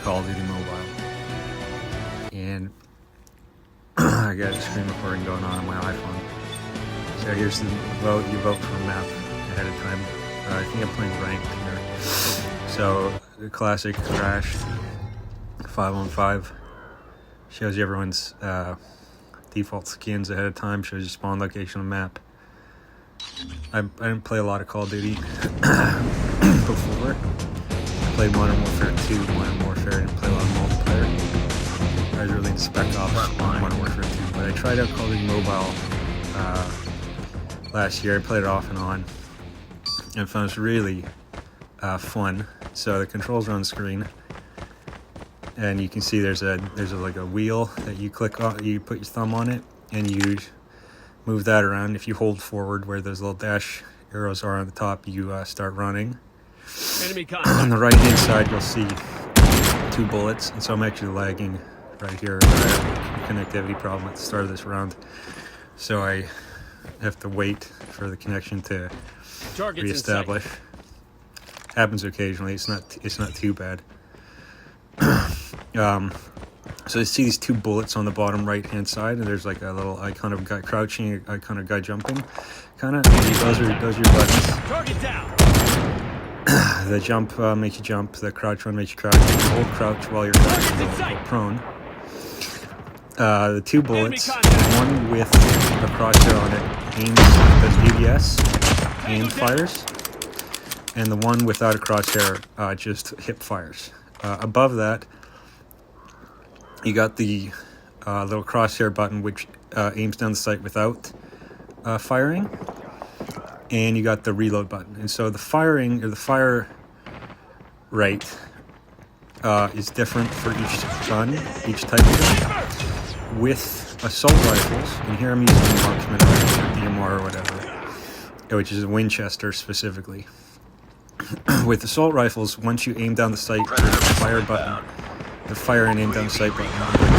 Call of Duty Mobile. And I got a screen recording going on my iPhone. So here's the vote. You vote for a map ahead of time. I think I'm playing ranked here. So the classic Crash 5-on-5 shows you everyone's default skins ahead of time. Shows you spawn location on the map. I didn't play a lot of Call of Duty before. I played Modern Warfare 2, Modern Warfare. I didn't play a lot of multiplayer. I was really into Spec Ops on Modern Warfare 2, but I tried out Call of Duty Mobile last year. I played it off and on, and found it really fun. So the controls are on the screen, and you can see there's like a wheel that you click on. You put your thumb on it, and you move that around. If you hold forward where those little dash arrows are on the top, you start running. On the right hand side you'll see 2 bullets, and so I'm actually lagging right here. I have a connectivity problem at the start of this round, so I have to wait for the connection to reestablish. Happens occasionally. It's not too bad. So you see these 2 bullets on the bottom right hand side, and there's like a little icon of a guy crouching, icon of a guy jumping. Those are your buttons. Target down. The jump makes you jump. The crouch one makes you crouch. You hold crouch while you're crouching, you'll go prone. The 2 bullets, one with a crosshair on it does ADS, aim fires, and the one without a crosshair just hip fires. Above that, you got the little crosshair button, which aims down the sight without firing, and you got the reload button. And so the firing, or the fire rate, is different for each gun, each type of gun. With assault rifles, and here I'm using the marksman or DMR or whatever, which is a Winchester specifically. With assault rifles, once you aim down the sight, there's a fire button. The fire and aim down the sight button, when you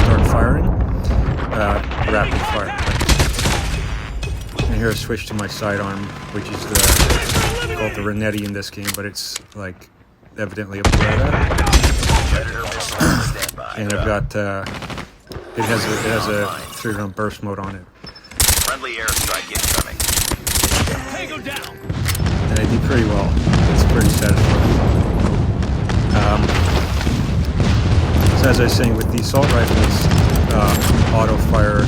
start firing, rapid fire. And here I switch to my sidearm, which is called the Renetti in this game, but it's like evidently a Beretta. And I've got it has a 3-round burst mode on it. Friendly airstrike incoming. Tango down. And I do pretty well. It's pretty satisfying. So as I was saying, with the assault rifles, auto fire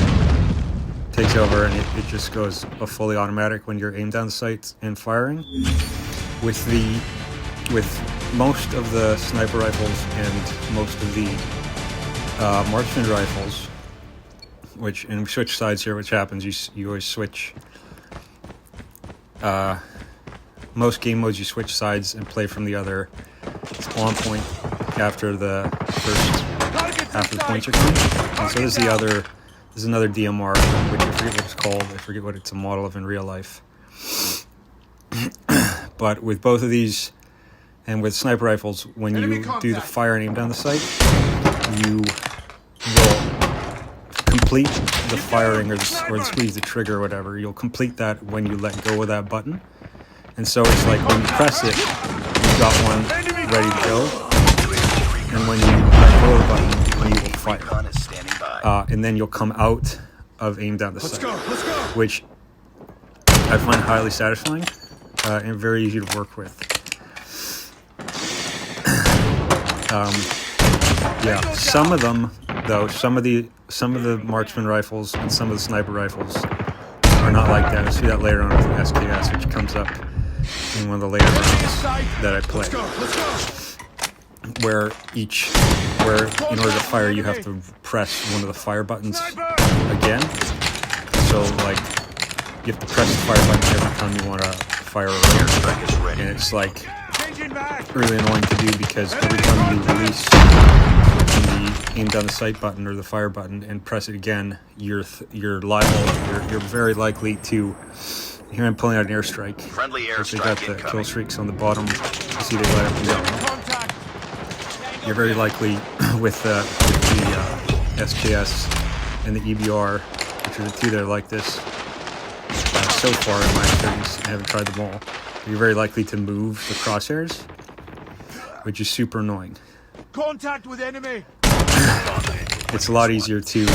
takes over, and it just goes a fully automatic when you're aimed down the sights and firing. With most of the sniper rifles and most of the marksman rifles, and we switch sides here, which happens, you always switch. Most game modes you switch sides and play from the other spawn point after the points are coming. And so there's another DMR, which I forget what it's called. I forget what it's a model of in real life. But with both of these, and with sniper rifles, when you do the fire and aim down the sight, you will complete the firing or squeeze the trigger or whatever. You'll complete that when you let go of that button. And so it's like when you press it, you've got one ready to go. And when you let go of the button, you will fire. And then you'll come out of aim down the sight. Which I find highly satisfying and very easy to work with. Yeah, some of them though, some of the marksman rifles and some of the sniper rifles are not like that. I see that later on with the SKS, which comes up in one of the later rounds that I play, where in order to fire you have to press one of the fire buttons again. So like you have to press the fire button every time you want to fire a round, and it's like really annoying to do, because every time you release the aim down the sight button or the fire button and press it again, you're very likely to. Here I'm pulling out an airstrike. Friendly They got the kill streaks on the bottom. You see they light up and down. You're very likely with the SKS and the EBR, which are the 2 that are like this so far in my experience. I haven't tried them all. You're very likely to move the crosshairs which is super annoying. Contact with enemy. It's a lot easier to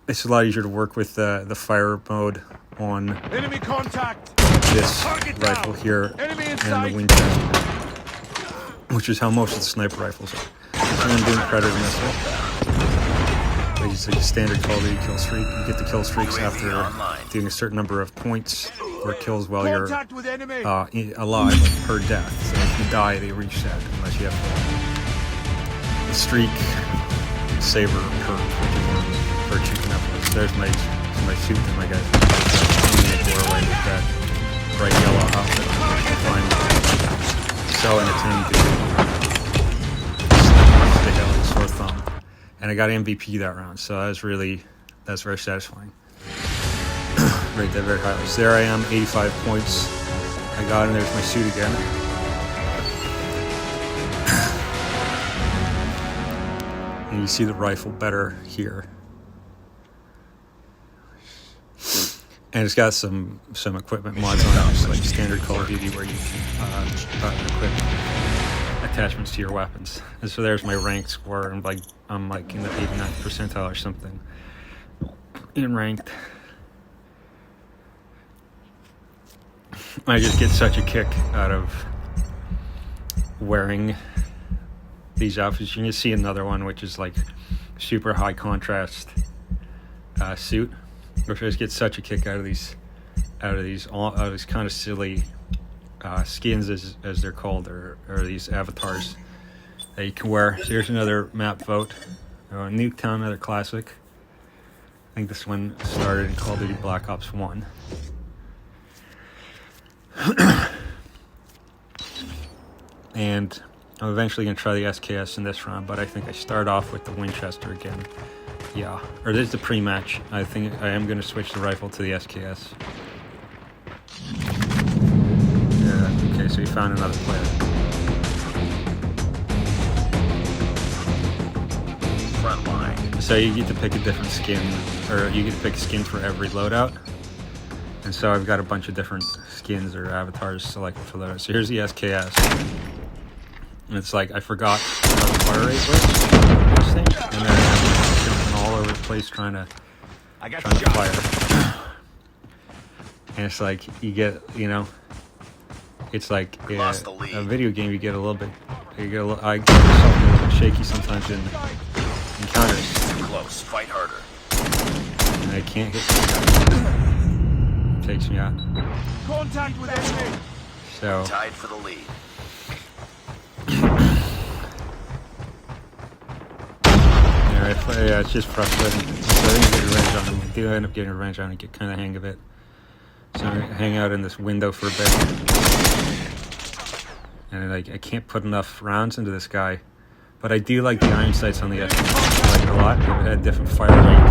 it's a lot easier to work with the fire mode on Enemy contact. this Target rifle down. here Enemy in and sight. the Winchester, which is how most of the sniper rifles are. So I'm doing Predator missile. It's like a standard Call of Duty kill streak. You get the kill streaks after doing a certain number of points or kills while you're Contact with enemy. alive, like, per death. So if you die, they reset unless you have the streak saver perk, which is one of the perks you can have. There's my suit that my guys wore away with that bright yellow outfit. I'm selling it to him to stick out like a sore thumb. And I got MVP that round, so that's very satisfying. Right there, very high. So there I am, 85 points. I got in. There's my suit again. And you see the rifle better here. And it's got some equipment mods on it, just like standard Call of Duty, where you can equip attachments to your weapons. And so there's my ranked score, and I'm like in the 89th percentile or something in ranked. I just get such a kick out of wearing these outfits. You can see another one, which is like super high contrast suit, which I just get such a kick out of these kind of silly skins, as they're called, or these avatars that you can wear. So here's another map vote. Nuketown, another classic. I think this one started in Call of Duty Black Ops 1. And I'm eventually going to try the SKS in this round, but I think I start off with the Winchester again. Yeah, or this is the pre-match. I think I am going to switch the rifle to the SKS. Yeah, okay, so we found another player. Front line. So you get to pick a different skin, or you get to pick a skin for every loadout. And so I've got a bunch of different skins or avatars selected for loadout. So here's the SKS. And it's like, I forgot how the fire rate was on this thing. And then I'm jumping all over the place trying to fire. And it's like, you get, it's like a video game, you get a little bit, I get myself a little bit shaky sometimes in encounters. Too close. Fight harder. And I can't hit it. Takes me out. Contact with enemy. So tied for the lead. Yeah, it's just frustrating. So I think I get revenge on him. I do end up getting revenge on him and get kind of the hang of it. So I hang out in this window for a bit. And I can't put enough rounds into this guy. But I do like the iron sights on the SMG. I like it a lot. If it had a different fire rate,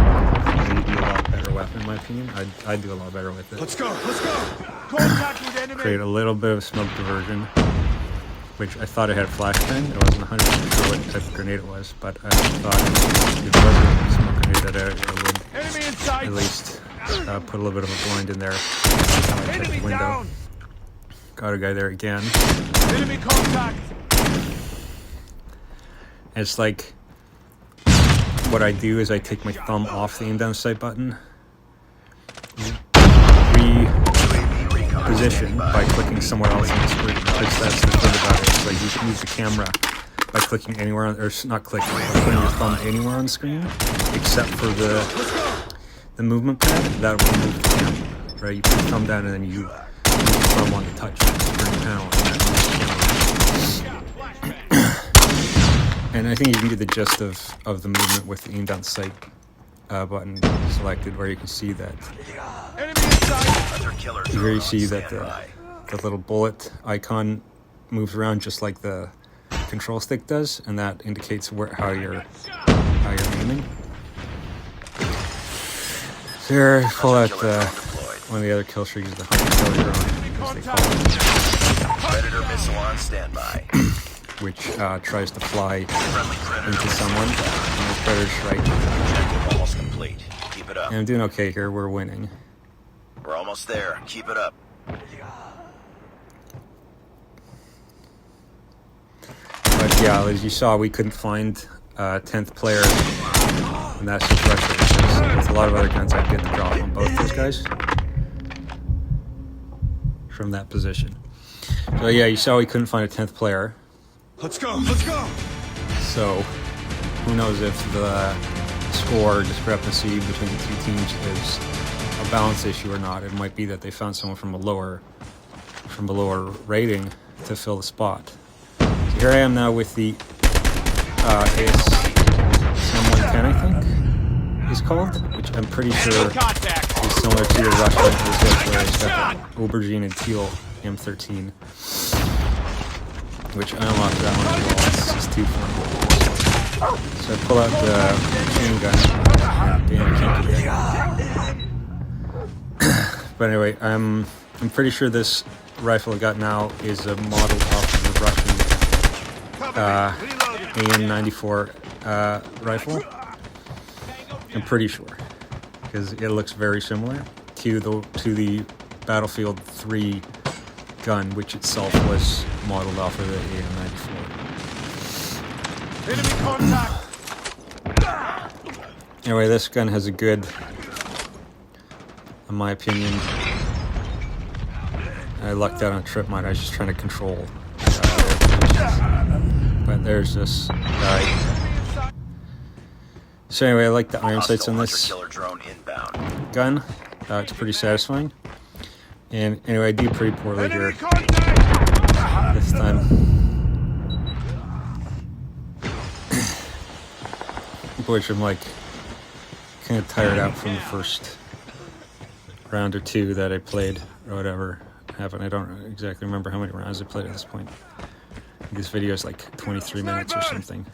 it'd be a lot better weapon in my opinion. I'd do a lot better with it. Let's go. Contact with enemy. Create a little bit of smoke diversion, which I thought it had flashbang. I wasn't 100% sure what type of grenade it was, but I thought if it was a smoke grenade that I would at least put a little bit of a blind in there. Check the window. Down. Got a guy there again. Enemy contact. And it's like, what I do is I take my thumb off the aim down sight button, reposition by clicking somewhere else on the screen, because that's the thing about it. It's like you can use the camera by clicking anywhere on, or not clicking, by putting your thumb anywhere on the screen, except for the movement pad. That will move the camera, right? You put your thumb down and then you move your thumb on the touch screen panel. And I think you can get the gist of the movement with the aim down sight button selected, where you can see that. Here you see that the little bullet icon moves around just like the control stick does, and that indicates how you're aiming. So here, I pull out one of the other kill streaks, the hunter killer drone, as they call it. Predator missile on standby. Which tries to fly into someone. And the Predator's right. Objective almost complete. Keep it up. And I'm doing okay here. We're winning. We're almost there. Keep it up. yeah, as you saw, we couldn't find 10th player in that situation. Because with a lot of other guns, I'd get the drop on both those guys from that position. So yeah, you saw we couldn't find a 10th player. Let's go. Let's go. So who knows if the score discrepancy between the two teams is a balance issue or not. It might be that they found someone from a lower rating to fill the spot. So here I am now with the AS-110, I think is called, which I'm pretty sure is similar to the Russian Aubergine and Teal M13, which I unlocked that one as well. This is too fun. So I pull out the chain gun. Damn, I can't do that. But anyway, I'm pretty sure this rifle I got now is a model off of the Russian AN-94 rifle. I'm pretty sure, because it looks very similar to the Battlefield 3 gun, which itself was modeled off of the AN-94. Enemy contact. Anyway, this gun has a good, in my opinion, I lucked out on a trip mine. I was just trying to control but there's this guy. So anyway, I like the iron sights on this gun. It's pretty satisfying. And anyway, I do pretty poorly here this time. Which I'm like kind of tired out from the first round or two that I played or whatever happened. I don't exactly remember how many rounds I played at this point. This video is like 23 minutes or something.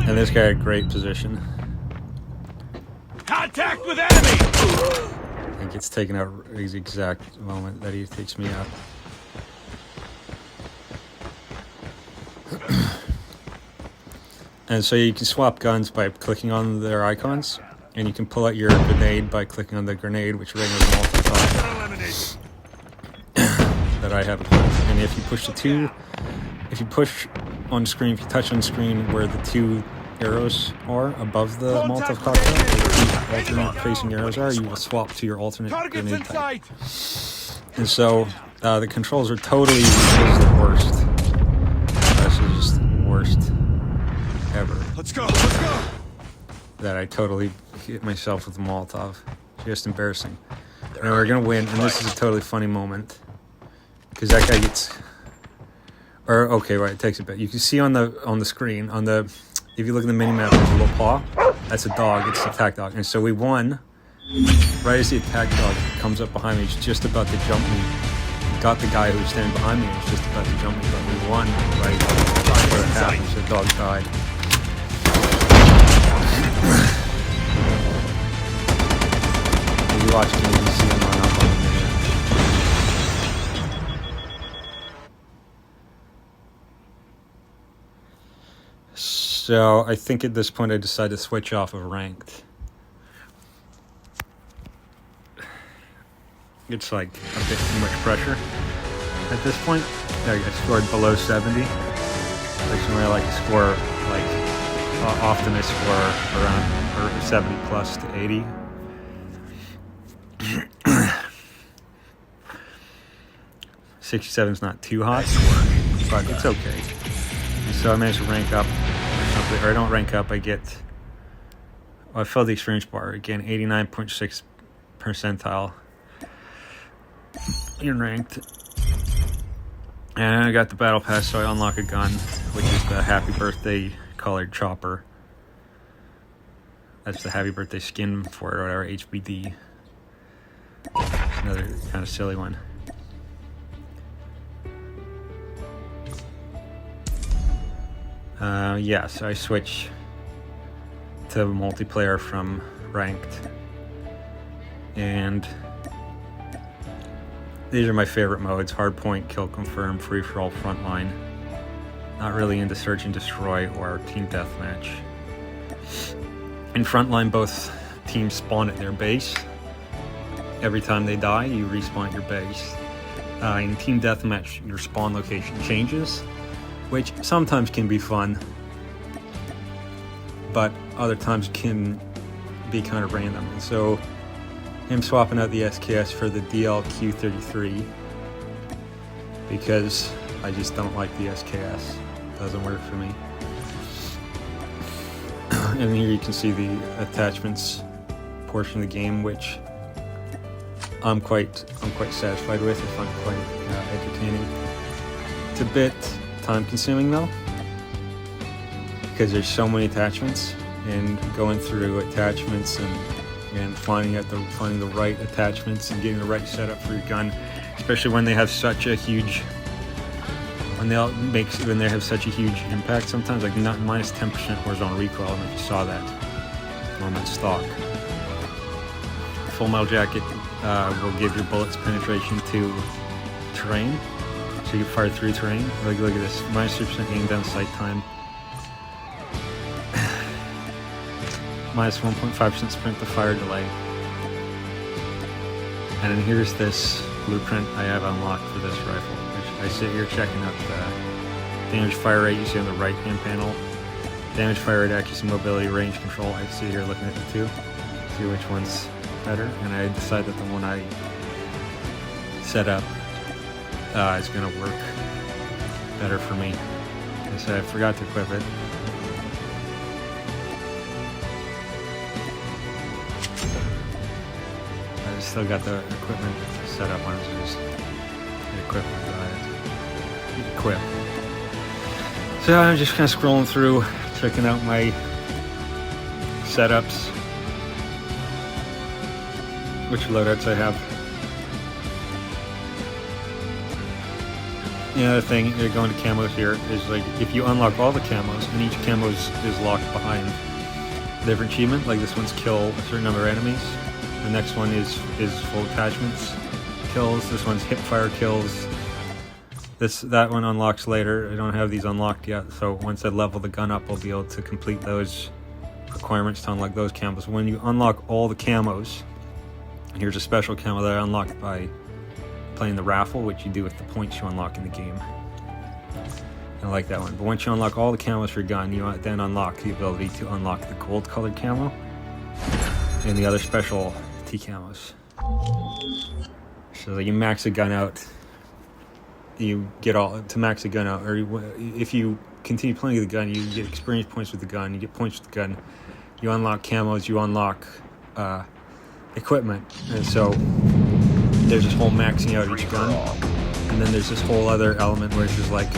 And this guy had great position. Contact with enemy. He gets taken out at the exact moment that he takes me out. And so you can swap guns by clicking on their icons, and you can pull out your grenade by clicking on the grenade, which right now is multi-shot that I have. And if you push the two, if you push on screen, if you touch on screen where the two arrows are above the Molotov cocktail, where the two alternate facing arrows are, you will swap to your alternate grenade type. And so the controls are totally the worst. This is just the worst ever. Let's go. Let's go. That I totally hit myself with the Molotov. Just embarrassing. And we're gonna win, and this is a totally funny moment. Because that guy gets, or okay, right, it takes a bit. You can see on the screen, if you look at the mini map, there's a little paw. That's a dog. It's an attack dog. And so we won. Right as the attack dog comes up behind me, he's just about to jump me. Got the guy who was standing behind me. And was just about to jump me, but we won. Right where it happened. So the dog died. If you watch it, you can see him run up on the video. So I think at this point I decided to switch off of ranked. It's like a bit too much pressure at this point. I scored below 70. Actually, I like to score like often I score around 70 plus to 80. $67 is not too hot, but it's okay. And so I managed to rank up. Or I don't rank up, I get, well, I filled the experience bar again, 89.6 percentile in ranked. And I got the battle pass, so I unlock a gun, which is the Happy Birthday colored chopper. That's the Happy Birthday skin for it, or whatever, HBD. Another kind of silly one. Yeah, so I switch to multiplayer from ranked. And these are my favorite modes: hardpoint, kill confirm, free-for-all, frontline. Not really into search and destroy or team deathmatch. In frontline, both teams spawn at their base. Every time they die, you respawn at your base. In team deathmatch, your spawn location changes. which sometimes can be fun, but other times can be kind of random. And so him swapping out the SKS for the DLQ-33 because I just don't like the SKS. Doesn't work for me. And here you can see the attachments portion of the game, which I'm quite satisfied with. I find it quite entertaining. It's a bit time consuming though, because there's so many attachments, and going through attachments and finding the right attachments and getting the right setup for your gun, especially when they have such a huge impact. Sometimes like not minus 10% horizontal recoil. I don't know if you saw that on that stock. Full metal jacket will give your bullets penetration to terrain, so you fire through terrain. Look at this, minus 3% aim down sight time, minus 1.5% sprint to fire delay. And then here's this blueprint I have unlocked for this rifle, which I sit here checking out the damage fire rate you see on the right hand panel, damage fire rate, accuracy, mobility, range control. I sit here looking at the two, see which one's better, and I decided that the one I set up is going to work better for me. And so I forgot to equip it. I still got the equipment set up on it, so just equip. So I'm just kind of scrolling through, checking out my setups, which loadouts I have. The other thing, going to camos here, is like if you unlock all the camos, and each camo is locked behind a different achievement, like this one's kill a certain number of enemies, the next one is full attachments kills, this one's hip fire kills, that one unlocks later. I don't have these unlocked yet, so once I level the gun up, I'll be able to complete those requirements to unlock those camos. When you unlock all the camos, here's a special camo that I unlocked by playing the raffle, which you do with the points you unlock in the game. I like that one. But once you unlock all the camos for your gun, you then unlock the ability to unlock the gold colored camo and the other special T camos. So that you max the gun out, you get all to max the gun out, or if you continue playing the gun, you get experience points with the gun, you get points with the gun, you unlock camos, you unlock equipment. And so there's this whole maxing out each gun, and then there's this whole other element where it's just like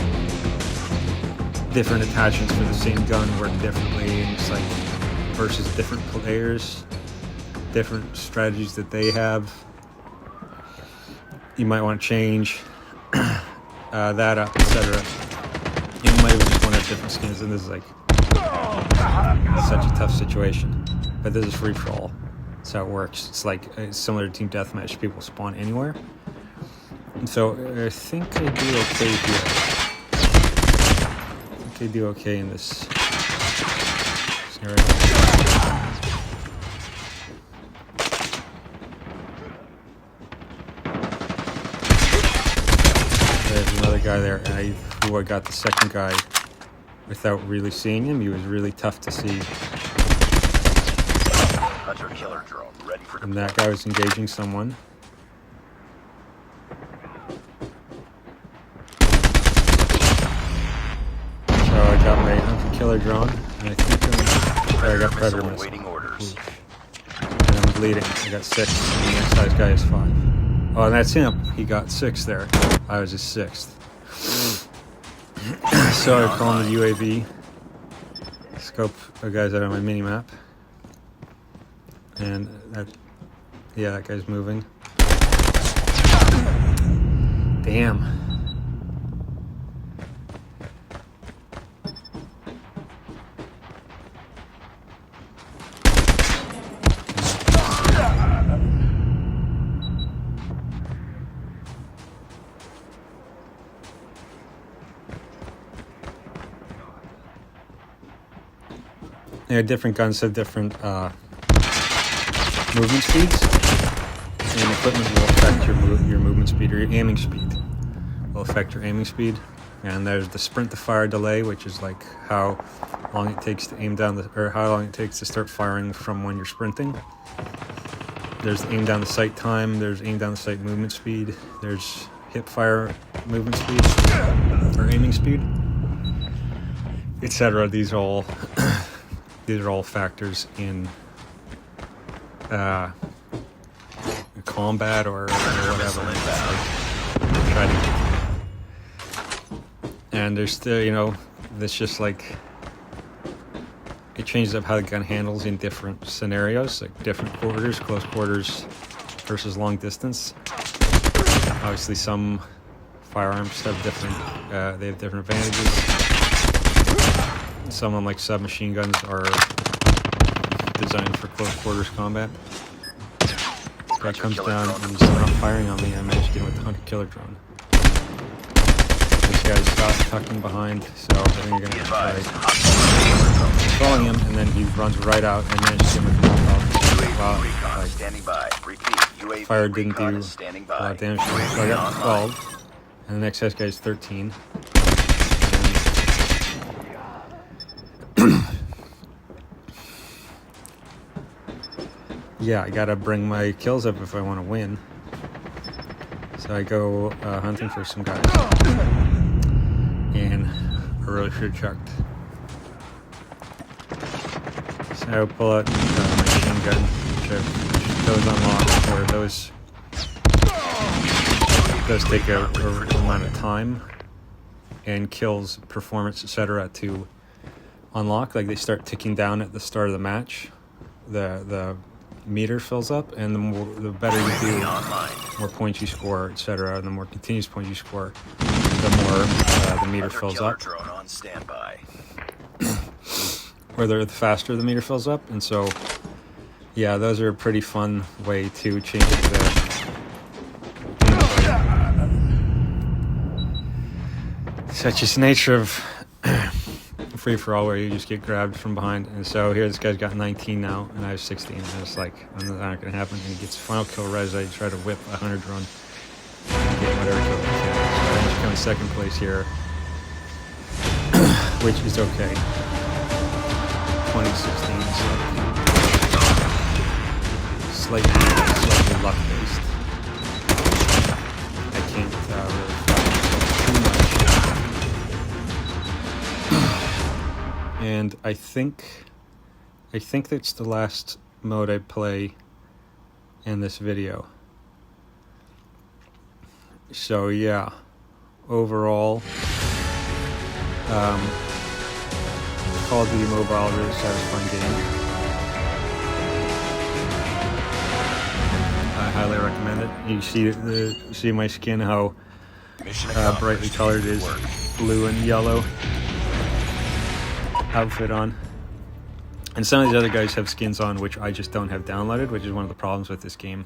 different attachments for the same gun work differently, and it's like versus different players, different strategies that they have. You might want to change that up, etc. You might just want to have different skins, and this is like such a tough situation. But this is free for all. That's how it works. It's similar to Team Deathmatch. People spawn anywhere. And so I think I do okay here. I think I do okay in this scenario. There's another guy there, and I got the second guy without really seeing him. He was really tough to see. Hunter-killer drone ready for And that guy was engaging someone. So I got my hunter-killer drone, and I think I got predator missile. waiting orders. And I'm bleeding. I got 6, and the next guy's guy is 5. Oh, and that's him. He got 6 there. I was his 6th. So I call him the UAV. Scope the guys out on my mini-map. And that guy's moving. Damn. Yeah, different guns have different movement speeds, and equipment will affect your movement speed, or your aiming speed will affect your aiming speed. And there's the sprint to fire delay, which is like how long it takes to aim down how long it takes to start firing from when you're sprinting. There's aim down the sight time, there's aim down the sight movement speed, there's hip fire movement speed, or aiming speed, etc. These are all factors in combat or whatever. And there's still, you know, it's just like it changes up how the gun handles in different scenarios, like different quarters, close quarters versus long distance. Obviously, some firearms have different advantages. Some of them, like submachine guns, are designed for close quarters combat. This guy comes down and he's not firing on me. I managed to get him with the hunter killer drone. This guy's tucking behind, so I think you're gonna try following him, and then he runs right out and manages to get him with the wow, like, fire didn't do a lot of damage to him. So I got 12, and the next guy is 13. Yeah, I gotta bring my kills up if I want to win. So I go hunting for some guys. And I really should have checked. So I pull out my machine gun, which those unlock, or those take a amount of time and kills, performance, etc. to unlock. Like they start ticking down at the start of the match. The meter fills up, and the better you do, the more points you score, etc. And the more continuous points you score, the more the meter fills up. Or the faster the meter fills up. And so, yeah, those are a pretty fun way to change it to such just the nature of free for all, where you just get grabbed from behind. And so here this guy's got 19 now, and I have 16. And it's like, that's not gonna happen. And he gets final kill res. I try to whip a 100 run and get whatever kill I can. So I just come in second place here, which is okay. 2016, slightly luck based. I can't really too much. And I think that's the last mode I play in this video. So yeah, overall, Call of Duty Mobile, really satisfying game. I highly recommend it. You see my skin, how brightly colored it is, blue and yellow outfit on. And some of these other guys have skins on which I just don't have downloaded, which is one of the problems with this game.